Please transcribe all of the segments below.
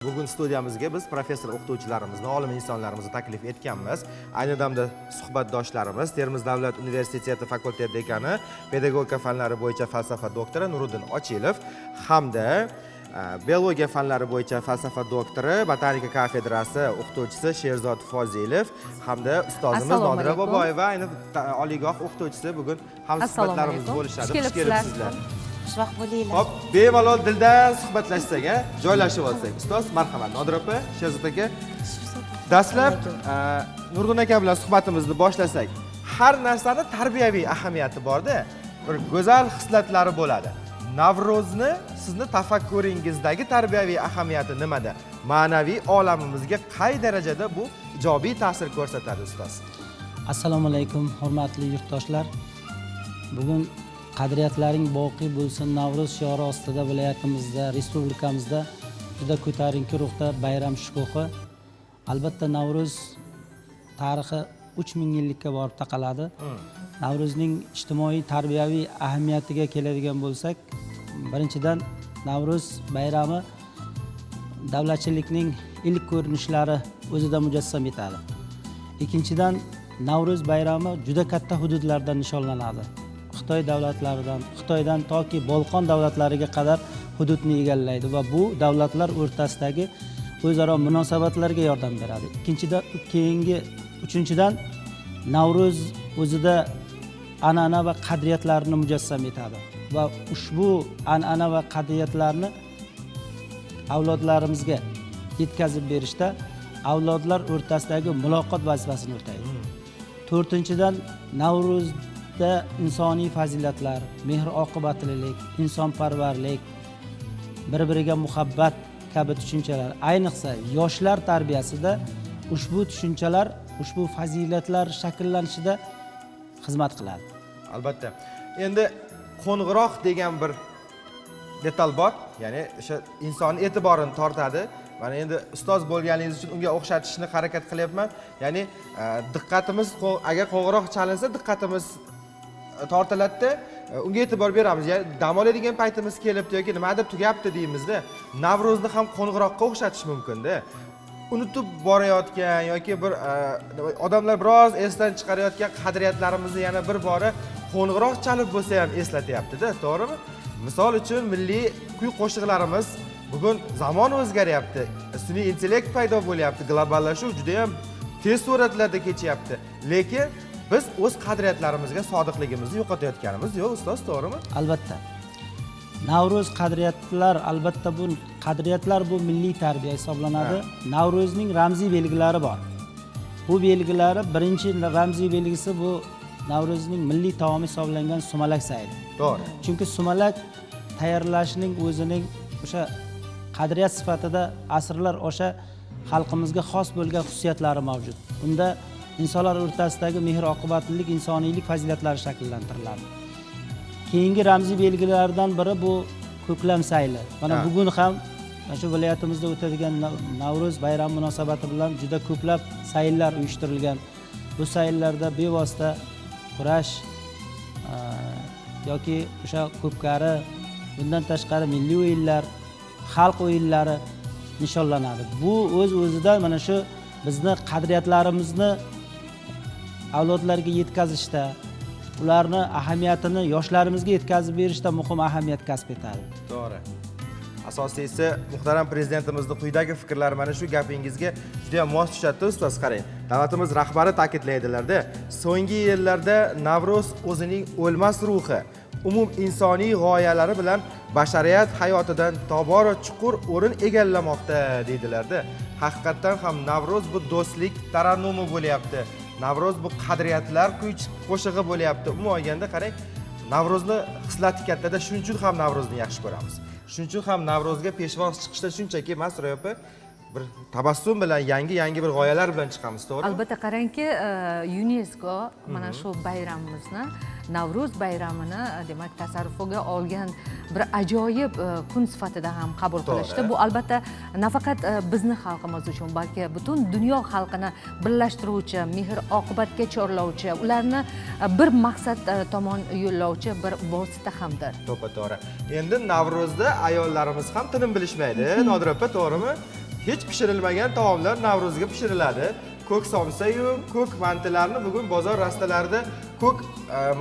bugun studiyamizga biz professor o'qituvchilarimizni, olim insonlarimizni taklif etganmiz. Ayni damda suhbatdoshlarimiz Termiz davlat universiteti fakultet dekani, pedagogika fanlari bo'yicha falsafa doktori Nuriddin Ochilov hamda biologiya fanlari bo'yicha falsafa doktori, botanika kafedrasi o'qituvchisi Sherzod Fozilov hamda ustozimiz Nodira Boboyeva, ayni oliygoh o'qituvchisi bugun hamsuhbatlarimiz bo'lishadi. Xush kelibsizlar. Xushvaqt bo'linglar. Hop, bemalol dildan suhbatlashsak, joylashib olsak. Ustoz, marhamat. Nodira opa, Sherzod aka. Dastlab Nuriddin aka bilan suhbatimizni boshlasak, har narsani tarbiyaviy ahamiyati bor-da, bir go'zal xislatlari bo'ladi. Navro'zni sizni tafakkuringizdagi tarbiyaviy ahamiyati nimada? Ma'naviy olamimizga qay darajada bu ijobiy ta'sir ko'rsatadi ustoz? Assalomu alaykum, hurmatli yurtdoshlar. Bugun qadriyatlaring boqiy bo'lsin Navro'z shiori ostida viloyatimizda, respublikamizda juda ko'tarinki ruhda bayram shukuhi. Albatta Navro'z tarixi 3000 yillikka borib taqaladi. Navro'zning ijtimoiy tarbiyaviy ahamiyatiga keladigan bo'lsak, birinchidan Navro'z bayrami davlatchilikning ilk ko'rinishlari o'zida mujassam etadi. Ikkinchidan Navro'z bayrami juda katta hududlarda nishonlanadi. Xitoy davlatlaridan, Xitoydan toki Bolqon davlatlariga qadar hududni egallaydi va bu davlatlar o'rtasidagi o'zaro munosabatlarga yordam beradi. Uchinchidan Navro'z o'zida an'ana va qadriyatlarni mujassam etadi va ushbu an'ana va qadriyatlarni avlodlarimizga yetkazib berishda avlodlar o'rtasidagi muloqot vazifasini o'taydi. To'rtinchidan Navro'zda insoniy fazilatlar, mehr-oqibatlilik, insonparvarlik, bir-biriga muhabbat kabi tushunchalar, ayniqsa yoshlar tarbiyasida ushbu tushunchalar, ushbu fazilatlar shakllanishida xizmat qiladi. Albatta. Endi qo'ng'iroq degan bir detal bor, ya'ni o'sha inson e'tiborini tortadi. Mana endi ustoz bo'lganingiz uchun unga o'xshatishni harakat qilyapman. Ya'ni diqqatimiz agar qo'ng'iroq chalinsa, diqqatimiz tortiladi-da, unga e'tibor beramiz. Ya'ni dam oladigan paytimiz kelibdi yoki nimadir tugayapti deymizda, Navro'zni ham qo'ng'iroqqa o'xshatish mumkin-da. Unutib borayotgan yoki bir odamlar biroz esdan chiqarayotgan qadriyatlarimizni yana bir bora qo'ng'iroq chalib bo'lsa ham eslatyapti-da, to'g'rimi? Misol uchun milliy kuy-qo'shiqlarimiz bugun zamon o'zgaryapti, sun'iy intellekt paydo bo'lyapti, globallashuv juda ham tez sur'atlarda kechyapti. Lekin biz o'z qadriyatlarimizga sodiqligimizni yo'qotayotganimiz yo'q, ustoz, to'g'rimi? Albatta. Navro'z qadriyatlar, albatta bu qadriyatlar bu milliy tarbiya hisoblanadi. Navro'zning ramziy belgilari bor. Bu belgilari, birinchi ramziy belgisi bu Navro'zning milliy taomi hisoblangan sumalak sayli. To'g'ri. Chunki sumalak tayyorlashning o'zining o'sha qadriyat sifatida asrlar o'sha xalqimizga xos bo'lgan xususiyatlari mavjud. Unda insonlar o'rtasidagi mehr-oqibatlilik, insoniylik fazilatlari shakllantiriladi. Keyingi ramziy belgilardan biri bu ko'klam sayli. Mana bugun ham shu viloyatimizda o'tadigan Navro'z bayrami munosabati bilan juda ko'plab sayllar uyushtirilgan. Bu sayllarda bevosita kurash yoki o'sha ko'pkari, bundan tashqari milliy o'yinlar, xalq o'yinlari nishonlanadi. Bu o'z-o'zidan mana shu bizni qadriyatlarimizni avlodlarga yetkazishda, ularni ahamiyatini yoshlarimizga yetkazib berishda muhim ahamiyat kasb etadi. To'g'ri. Asosiysi muhtaram prezidentimizning quyidagi fikrlari mana shu gapingizga juda ham mos tushadi, ustoz, qarang. Davlatimiz rahbari ta'kidlaydilar-da, so'nggi yillarda Navro'z o'zining o'lmas ruhi, umum insoniy g'oyalari bilan bashariyat hayotidan tobora chuqur o'rin egallamoqda deydilar-da. Haqiqatan ham Navro'z bu do'stlik tarannumi bo'lyapti. Navro'z bu qadriyatlar qo'shig'i bo'lyapti. Umuman olganda qarang, Navro'zni xislati kattada, shuning uchun ham Navro'zni yaxshi ko'ramiz. Shuning uchun ham Navro'zga peshvoz chiqishda shunchaki emas, Ro'yopa, bir tabassum bilan yangi bir g'oyalar bilan chiqamiz, to'g'rimi? Albatta, qarangki, UNESCO mana shu bayramimizni, Navro'z bayramini demak tasarrufiga olgan bir ajoyib kun sifatida ham qabul qilishdi. Bu albatta nafaqat bizni xalqimiz uchun, balki butun dunyo xalqini birlashtiruvchi, mehr-oqibatga chorlovchi, ularni bir maqsad tomon yo'llovchi bir vosita hamdir. To'g'ri. Endi Navro'zda ayollarimiz ham tinim bilishmaydi, Nodira opa, to'g'rimi? hech pishirilmagan taomlar Navro'zga pishiriladi. Ko'k somsayu ko'k mantilarni bugun bozor rastalarida ko'k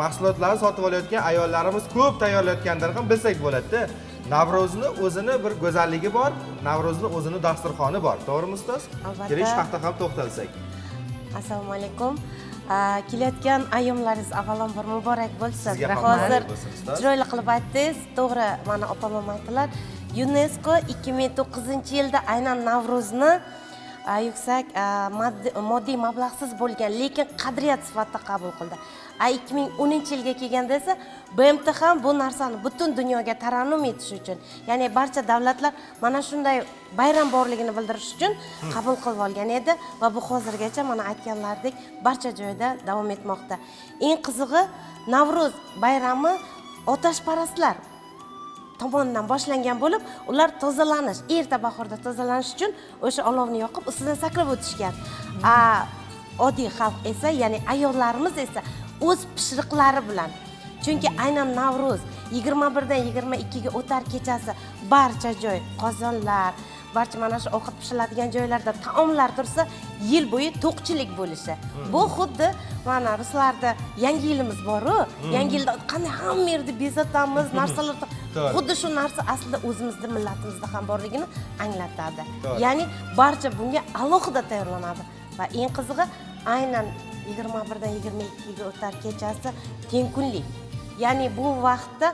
mahsulotlarni sotib olayotgan ayollarimiz ko'p tayyorlayotganini ham bilsak bo'ladi-da. Navro'zni o'zini bir go'zalligi bor, Navro'zni o'zini dasturxoni bor. To'g'rimi ustoz? Albatta. Keling shu haqda ham to'xtalsak. Assalomu alaykum. Kelayotgan ayyomlaringiz avvalambor muborak bo'lsin. Sizga ham Hozir muborak bo'lsin, ustoz. chiroyli qilib aytdingiz. To'g'ri, mana opam aytdilar. UNESCO 2009-yilda aynan Navro'zni yuksak moddiy mablag'siz bo'lgan, lekin qadriyat sifatida qabul qildi. 2010-yilga kelganda esa BMT ham bu narsani butun dunyoga tarannum etish uchun, ya'ni barcha davlatlar mana shunday bayram borligini bildirish uchun qabul qilib olgan edi va bu hozirgacha mana aytganlaridek barcha joyda davom etmoqda. Eng qizig'i, Navro'z bayrami otashparastlar tomonidan boshlangan bo'lib, ular tozalanish, erta bahorda tozalanish uchun o'sha olovni yoqib ustidan sakrab o'tishgan. Oddiy xalq esa, ya'ni ayollarimiz esa o'z pishiriqlari bilan, chunki aynan Navro'z 21dan 22 ga o'tar kechasi barcha joy, qozonlar, barcha mana shu ovqat pishiriladigan joylarda taomlar tursa, yil bo'yi to'qchilik bo'lishi. Bu xuddi mana ruslarda yangi yilimiz bor-ku, yangi yilda qanday hamma yerda bezatamiz, narsalar xuddi shu narsa aslida o'zimizning millatimizda ham borligini anglatadi. Ya'ni barcha bunga alohida tayyorlanadi va eng qizig'i aynan 21dan 22 ga o'tar kechasi teng kunlik. Ya'ni bu vaqtda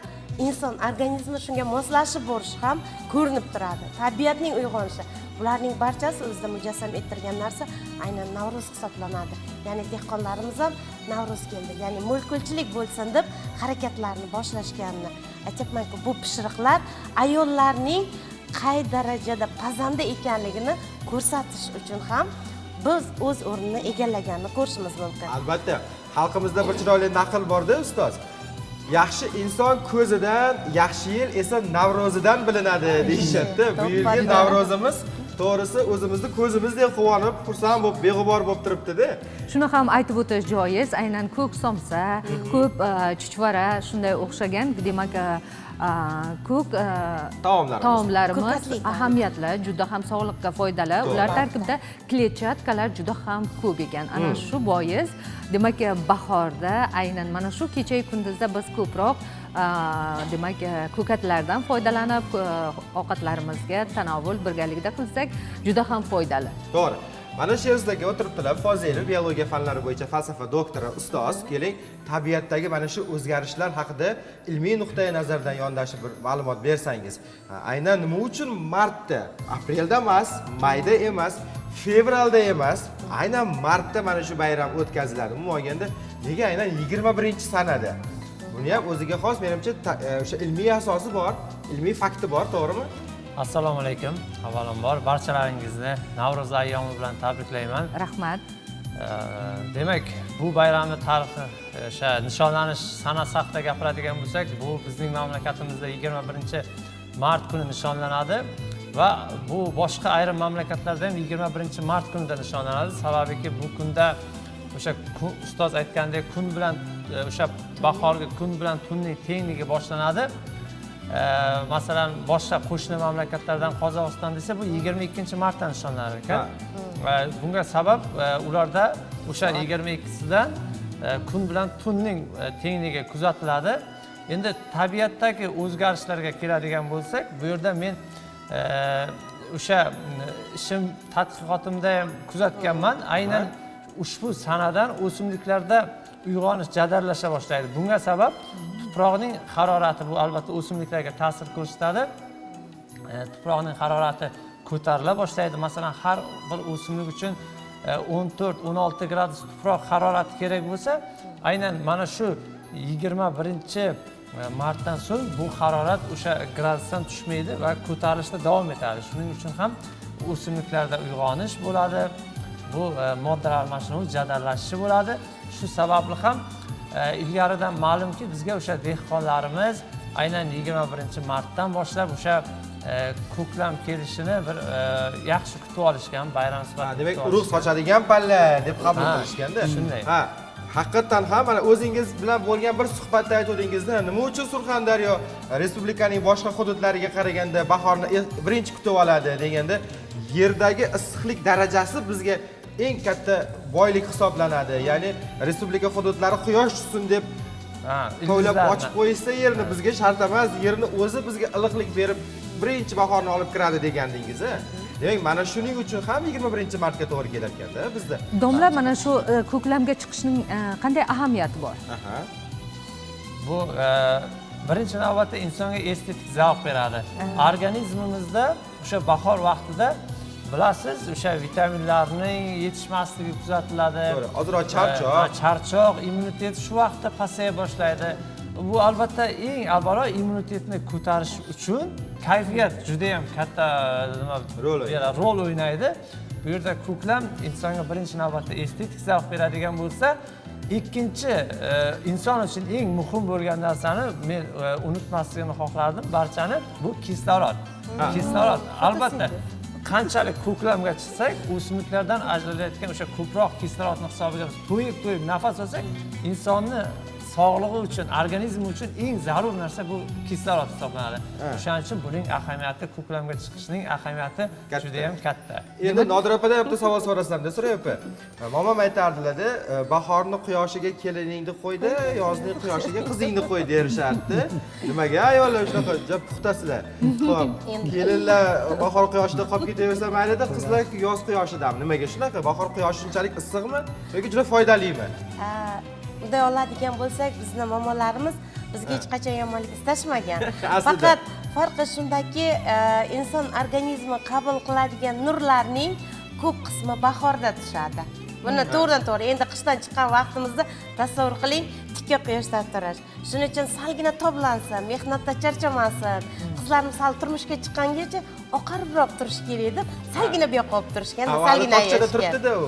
inson organizmi shunga moslashib borishi ham ko'rinib turadi. Tabiatning uyg'onishi. Bularning barchasi o'zida mujassam ettirgan narsa aynan Navro'z hisoblanadi. Ya'ni dehqonlarimiz ham Navro'z keldi, ya'ni mulkchilik bo'lsin deb harakatlarni boshlashganini aytibman-ku, bu pishiriqlar ayollarning qay darajada pazanda ekanligini ko'rsatish uchun ham biz o'z o'rnini egallaganini ko'rishimiz mumkin. Albatta, xalqimizda bir chiroyli naql bor-da, ustoz. Yaxshi inson ko'zidan, yaxshi yil esa Navro'zidan bilinadi deyishadi. Bu yilgi Navro'zimiz to'g'risi o'zimizni ko'zimizdek quvonib, xursand bo'lib, beg'ubor bo'lib turibdi-da. Shuni ham aytib o'tish joiz. Aynan ko'k somsa, ko'p chuchvara shunday o'xshagan, demak, ko'k taomlarimiz ahamiyatli, juda ham sog'liqqa foydali. Ular tarkibida kletchatkalar juda ham ko'p ekan. Ana shu bois, demak, bahorda aynan mana shu kecha kunduzda biz ko'proq demak, ko'katlardan foydalanib ovqatlarimizga tanovul birgalikda qilsak juda ham foydali. To'g'ri. Mana shu yerda o'tiribdilar Fozilov, biologiya fanlari bo'yicha falsafa doktori ustoz. Keling, tabiatdagi mana shu o'zgarishlar haqida ilmiy nuqtai nazardan yondashib bir ma'lumot bersangiz. Aynan nima uchun martda, aprelda emas, mayda emas, fevralda emas, aynan martda mana shu bayram o'tkaziladi? Umuman olganda, nega aynan 21-sanada? Buni ham o'ziga xos, menimcha, o'sha ilmiy asosi bor, ilmiy fakti bor, to'g'rimi? Assalomu alaykum. Avvalambor barchalaringizni Navro'z ayyomi bilan tabriklayman. Rahmat. Demak, bu bayramning tarixi, o'sha nishonlanish sanasi haqida gapiradigan bo'lsak, bu bizning mamlakatimizda 21-mart kuni nishonlanadi va bu boshqa ayrim mamlakatlarda ham 21-mart kunida nishonlanadi. Sababiki bu kunda o'sha ustoz aytgandek kun bilan o'sha bahorgi kun bilan tunning tengligi boshlanadi. Masalan, boshqa qo'shni mamlakatlardan Qozog'iston desa, bu 22-martda nishonlanar ekan. Bunga sabab ularda o'sha 22sidan kun bilan tunning tengligi kuzatiladi. Endi tabiatdagi o'zgarishlarga keladigan bo'lsak, bu yerda men o'sha ishim tadqiqotimda ham kuzatganman. Aynan ushbu sanadan o'simliklarda uyg'onish jadallasha boshlaydi. Bunga sabab tuproqning harorati, bu albatta o'simliklarga ta'sir ko'rsatadi. Tuproqning harorati ko'tarila boshlaydi. Masalan, har bir o'simlik uchun 14-16 gradus tuproq harorati kerak bo'lsa, aynan mana shu 21-martdan so'ng bu harorat o'sha gradusdan tushmaydi va ko'tarilishda davom etadi. Shuning uchun ham o'simliklarda uyg'onish bo'ladi. Bu moddalar almashinuvi jadallashishi bo'ladi. Shu sababli ham ilgaridan ma'lumki, bizga o'sha dehqonlarimiz aynan 21-martdan boshlab o'sha ko'klam kelishini bir yaxshi kutib olishgan, bayram sifatida. Demak, urug' sochadigan palla deb qabul qilishganda. Shunday. Haqiqatan ham mana o'zingiz bilan bo'lgan bir suhbatda aytdingizda, nima uchun Surxondaryo respublikaning boshqa hududlariga qaraganda bahorni birinchi kutib oladi deganda, yerdagi issiqlik darajasi bizga eng katta boylik hisoblanadi. Ya'ni respublika hududlari quyosh tushsin deb to'lab ochib qo'yishsa yerni bizga shart emas, yerni o'zi bizga iliqlik berib birinchi bahorni olib kiradi degandingiz. Demak, mana shuning uchun ham 21-martga to'g'ri kelar ekanda bizda. Domla, mana shu ko'klamga chiqishning qanday ahamiyati bor? Bu birinchi navbatda insonga estetik zavq beradi. Organizmimizda o'sha bahor vaqtida bilasiz, o'sha vitaminlarning yetishmasligi kuzatiladi. To'g'ri, ozroq charchoq. Charchoq, immunitet shu vaqtda pasaya boshlaydi. Bu albatta eng avvalo immunitetni ko'tarish uchun kayfiyat juda ham katta rol o'ynaydi. Bu yerda ko'klam insonga birinchi navbatda estetik zavq beradigan bo'lsa, ikkinchi inson uchun eng muhim bo'lgan narsani men unutmasligini xohlardim barchani, bu kislorod. Kislorod albatta qanchalik ko'klamga chiqsak, o'simliklardan ajralayotgan o'sha ko'proq kislorodni hisobiga to'yib nafas olsak, insonni sog'lig'i uchun, organizmi uchun eng zarur narsa bu kislorod hisoblanadi. O'shaning uchun buning ahamiyati, ko'klamga chiqishning ahamiyati juda ham katta. Endi Nodir opadan bitta savol so'rasam-da, Suray opa. Momam aytardilar-da, bahorni quyoshiga keliningni qo'ydi, yozning quyoshiga qizingni qo'y derishardi. Nimaga ayollar shunaqa puxtasizlar? Xo'p, kelinlar bahor quyoshida qolib ketaversa mayli-da, qizlar yoz quyoshidami? Nimaga shunaqa? Bahor quyoshi shunchalik issiqmi yoki juda foydalimi? Bunday oladigan bo'lsak, bizning momolarimiz bizga hech qachon yomonlik istashmagan. Faqat farqi shundaki, inson organizmi qabul qiladigan nurlarning ko'p qismi bahorda tushadi. Buni to'g'ridan-to'g'ri endi qishdan chiqqan vaqtimizda tasavvur qiling, tikka quyoshda turish. Shuning uchun salgina toblansin, mehnatda charchamasin. Qizlarimiz hali turmushga chiqqangacha oqaribroq turish kerak deb salgina bu yoqqa olib turishgan, salgina yashashgan. Turibdi-da u.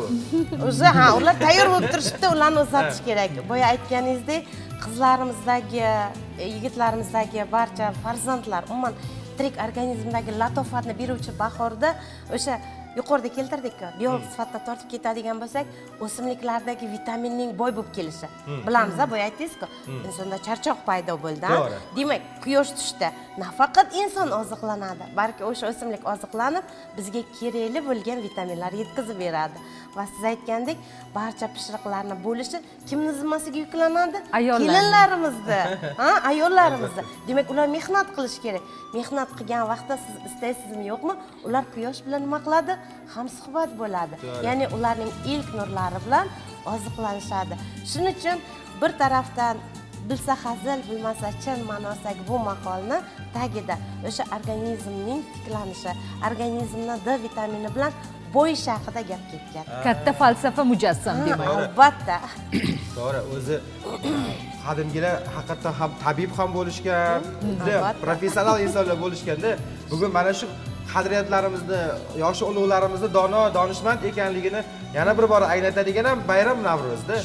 O'zi ular tayyor bo'lib turishibdi, ularni uzatish kerak. Boya aytganingizdek, qizlarimizdagi, yigitlarimizdagi barcha farzandlar umuman tirik organizmdagi latofatni beruvchi bahorda o'sha yuqorida keltirdik-ku, biolog sifatida tortib ketadigan bo'lsak, o'simliklardagi vitaminning boy bo'lib kelishi. Bilamiz, boya aytdingiz-ku, insonda charchoq paydo bo'ldi. Demak, quyosh tushdi. Nafaqat inson oziqlanadi, balki o'sha o'simlik oziqlanib, bizga kerakli bo'lgan vitaminlar yetkazib beradi. Va siz aytgandek, barcha pishiriqlarni bo'lishi kimning zimmasiga yuklanadi? Kelinlarimizda, ayollarimizda. Demak, ular mehnat qilish kerak. Mehnat qilgan vaqtda siz istaysizmi, yo'qmi, ular quyosh bilan nima qiladi? Hamsuhbat bo'ladi. Ya'ni ularning ilk nurlari bilan oziqlanishadi. Shuning uchun bir tarafdan bilsa hazil, bilmasa chin ma'nosidagi bu maqolni tagida o'sha organizmning tiklanishi, organizmning D vitamini bilan bo'yishi haqida gap ketgan. Katta falsafa mujassam demak. Albatta. To'g'ri, o'zi qadimgilar haqiqatan ham tabib ham bo'lishgan, professional insonlar bo'lishganda, bugun mana shu qadriyatlarimizni, yoshi ulug'larimizni dono, donishmand ekanligini yana bir bor anglatadigan ham bayram Navro'zda.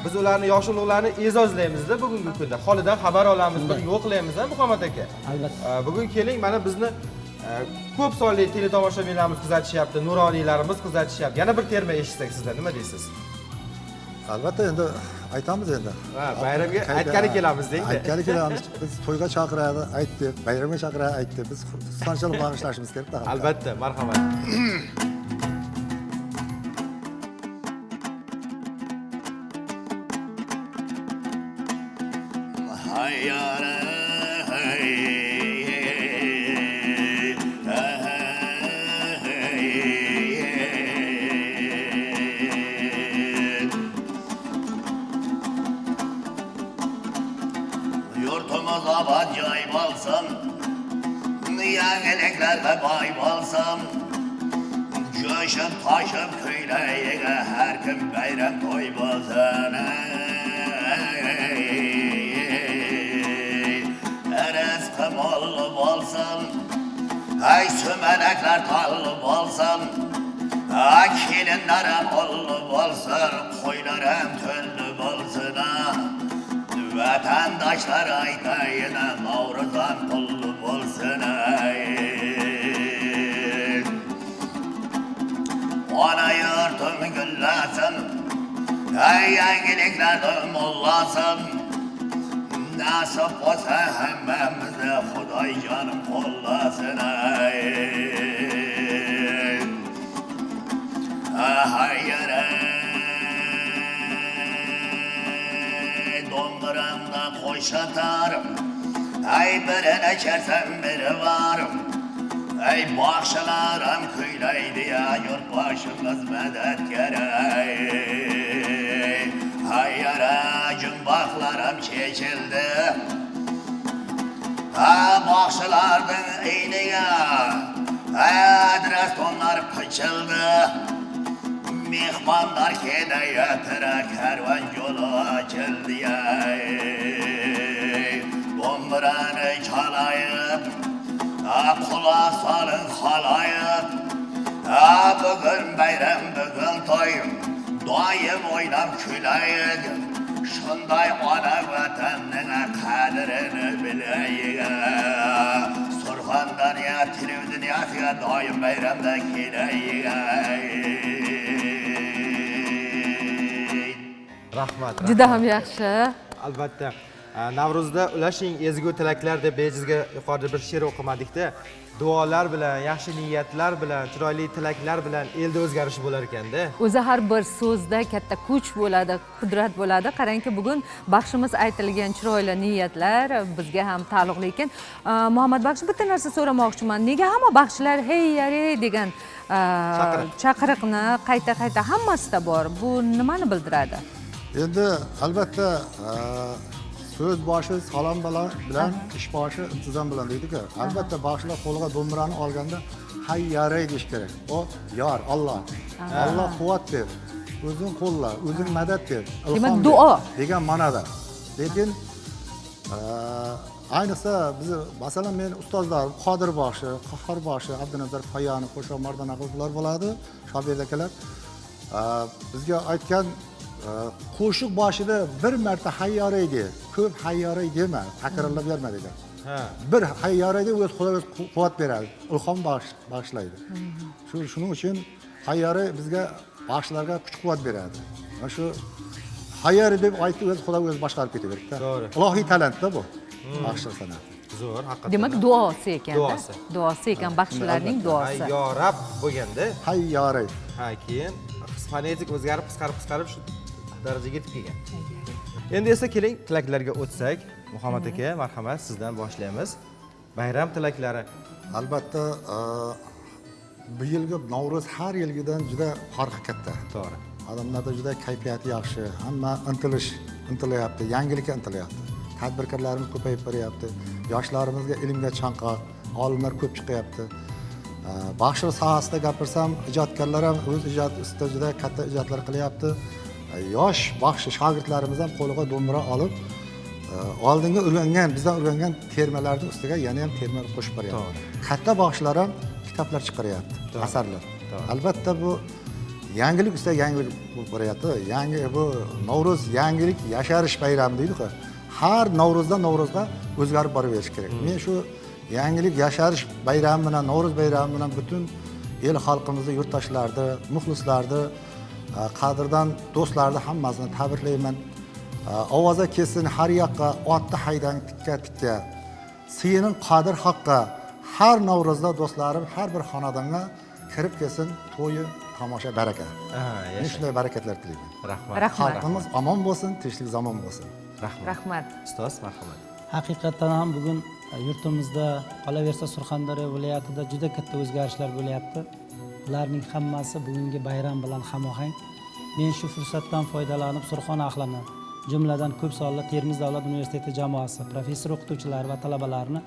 Biz ularni yoshi ulug'larni e'zozlaymiz-da bugungi kunda. Holidan xabar olamiz, bir yo'qlaymiz-da Muhammad aka. Albatta. Bugun keling, mana bizni ko'p sonli teletomoshabinlarimiz kuzatishyapti, nuroniylarimiz kuzatishyapti. Yana bir terma eshitsak sizdan nima deysiz? Albatta endi aytamiz endi. Bayramga aytgani kelamiz deydi. Aytgani kelamiz. Biz to'yga chaqiradi, aytdi. Bayramga chaqiradi, aytdi. Biz xursandchilik bag'ishlashimiz kerak-da. Albatta, marhamat. Yurtumuz abad joy bo'lsin, yangiliklarga boy bo'lsin, jo'shib toshib kuylayiga har kim bayram to'y bo'lsin. Rizqi mo'l bo'lsin, ay sumalaklar tolli bo'lsin, kelinlarim o'lli bo'lsin, qo'ylarim to'lli bo'lsin. Vatandaşlar aytayin, Navruzan pullu bo'lsin. Ona yurtum gullasin, yangiliklarda mollasin. Nasib bo'lsa hammamizni Xudoy jonim qo'llasin. hayere Donduramda koş atarım Ay birine kersem biri varım Ey bağışlarım küyleydi ya yurt başımız medet gerey Hayyara cümbaklarım çekildi Ha bağışlardın eyniye Adres onlar pıçıldı Mihmanlar kede yatıra kervan yolu açıldı ya Donduranı çalayıp Kulak salın halayıp Bugün bayram bugün toy Doyum oynam külayık Şunday ana vatanına kadrini bileyik Surxondan ya televizyoniyasiga doim bayramda keleyik Rahmat. Juda ham yaxshi. Albatta. Navruzda ulashing ezgu tilaklar deb bejizga yuqorida bir she'r o'qimadikda, duolar bilan, yaxshi niyatlar bilan, chiroyli tilaklar bilan elda o'zgarish bo'lar ekanda. O'zi har bir so'zda katta kuch bo'ladi, qudrat bo'ladi. Qarangki, bugun baxshimiz aytilgan chiroyli niyatlar bizga ham taalluqli ekan. Muhammad Baxsh, bitta narsa so'ramoqchiman. Nega hamma baxshilar hey yare degan chaqiriqni qayta hammasida bor? Bu nimani bildiradi? Endi albatta so'z boshi salom bilan ish boshi intizom bilan deydi-ku. Albatta baxshilar qo'liga do'mbirani olganda hay yaray deyish kerak. O yor Alloh. Alloh quvvat ber. O'zing qo'lla, o'zing madad ber. Demak, duo degan ma'noda. Lekin ayniqsa biz masalan men ustozlarim Qodir Baxshi, Qahhor Baxshi, Abdunazar Payani, Qo'shon Mardon aqllar bo'ladi, shogird akalar. Bizga aytgan qo'shiq boshida bir marta hayyoray de, ko'p hayyoray dema, takrorlab berma degan. Bir hayyoray deb o'z Xudo quvvat beradi, ilhom bag'ishlaydi. Shuning uchun hayyoray bizga baxshilarga kuch-quvvat beradi. Mana shu hayyoray deb aytib o'z Xudo o'zi boshqarib ketaveradi. To'g'ri. Ilohiy talantda bu. Baxshilar san'ati. Zo'r, haqiqatan. Demak, duosi ekan-da. Duosi. Duosi ekan, baxshilarning duosi. Yo Rab bo'lganda, Hayyoray. ha keyin fonetik o'zgarib, qisqarib shu darajaga yetib kelgan. Endi esa keling tilaklarga o'tsak. Muhammad aka, marhamat, sizdan boshlaymiz. Bayram tilaklari. Albatta, bu yilgi Navro'z har yilgidan juda farqi katta. To'g'ri. Odamlarda juda kayfiyati yaxshi, hamma intilyapti, yangilikka intilyapti. Tadbirkorlarimiz ko'payib boryapti. Yoshlarimizga ilmga chanqoq, olimlar ko'p chiqyapti. Baxshilar sohasida gapirsam, ijodkorlar ham o'z ijod ustida juda katta ijodlar qilyapti. Yosh baxshi shogirdlarimiz ham qo'liga do'mbira olib, oldinga ulangan, bizdan ulangan termalarning ustiga yana ham terma qo'shib boryapti. Katta baxshilar ham kitoblar chiqaryapti, asarlar. Albatta bu yangilik ustida yangilik bo'lib boryapti. Yangi bu Navro'z yangilik yasharish bayrami deydi-ku. Har Navro'zga o'zgarib boraverish kerak. Men shu yangilik yasharish bayrami bilan Navro'z bayrami bilan butun el xalqimizni, yurtdoshlarni, muxlislarni, qadrdan do'stlarni hammasini tabriklayman. Ovoza kelsin har yoqqa, otni haydang tikka. Siyinin qodir haqqa. Har Navro'zda do'stlarim har bir xonadonga kirib kelsin, to'yi, tomosha, baraka. Men shunday barakatlar tilayman. Rahmat. Xalqimiz omon bo'lsin, tinchlik zamon bo'lsin. Rahmat. Ustoz, marhamat. Haqiqatan ham bugun yurtimizda, qolaversa Surxondaryo viloyatida juda katta o'zgarishlar bo'lyapti. Ularning hammasi bugungi bayram bilan hamohang. Men shu fursatdan foydalanib Surxon ahlini, jumladan ko'p sonli Termiz davlat universiteti jamoasi, professor o'qituvchilar va talabalarni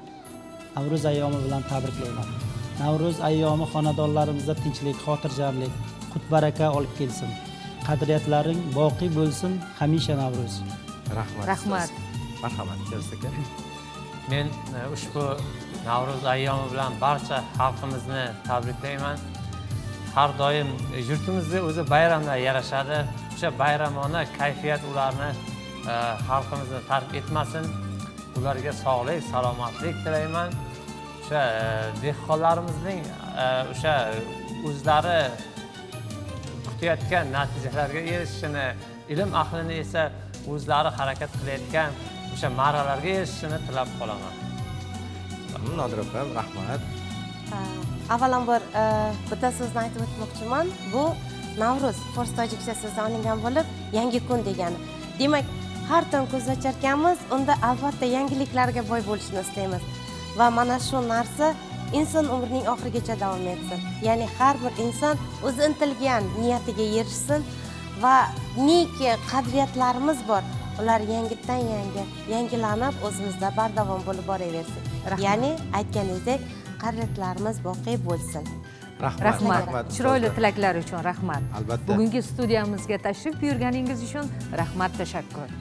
Navro'z ayyomi bilan tabriklayman. Navro'z ayyomi xonadonlarimizda tinchlik, xotirjamlik, qut-baraka olib kelsin. Qadriyatlaring boqiy bo'lsin, hamisha Navro'z. Rahmat. Marhamat, Sherzaka. Men ushbu Navro'z ayyomi bilan barcha xalqimizni tabriklayman. Har doim yurtimizda o'zi bayramlar yarashadi. O'sha bayramona kayfiyat ularni xalqimizni tark etmasin. Ularga sog'lik, salomatlik tilayman. O'sha dehqonlarimizning o'sha o'zlari kutayotgan natijalarga erishishini, ilm ahlini esa o'zlari harakat qilayotgan o'sha marralarga erishishini tilab qolaman. Nodir opam, rahmat. Avvalambor bitta so'zni aytib o'tmoqchiman. Bu Navruz fors tojikcha so'zdan olingan bo'lib, yangi kun degani. Demak, har tong ko'z ocharkanmiz, unda albatta yangiliklarga boy bo'lishni istaymiz. Va mana shu narsa inson umrining oxirigacha davom etsin. Ya'ni har bir inson o'zi intilgan niyatiga erishsin va neki qadriyatlarimiz bor, ular yangilanib o'zimizda bardavom bo'lib boraversin. Rahmat. Ya'ni aytganingizdek, qadriyatlarimiz boqiy bo'lsin. Rahmat. Chiroyli tilaklar uchun rahmat. Albatta. Bugungi studiyamizga tashrif buyurganingiz uchun rahmat, tashakkur.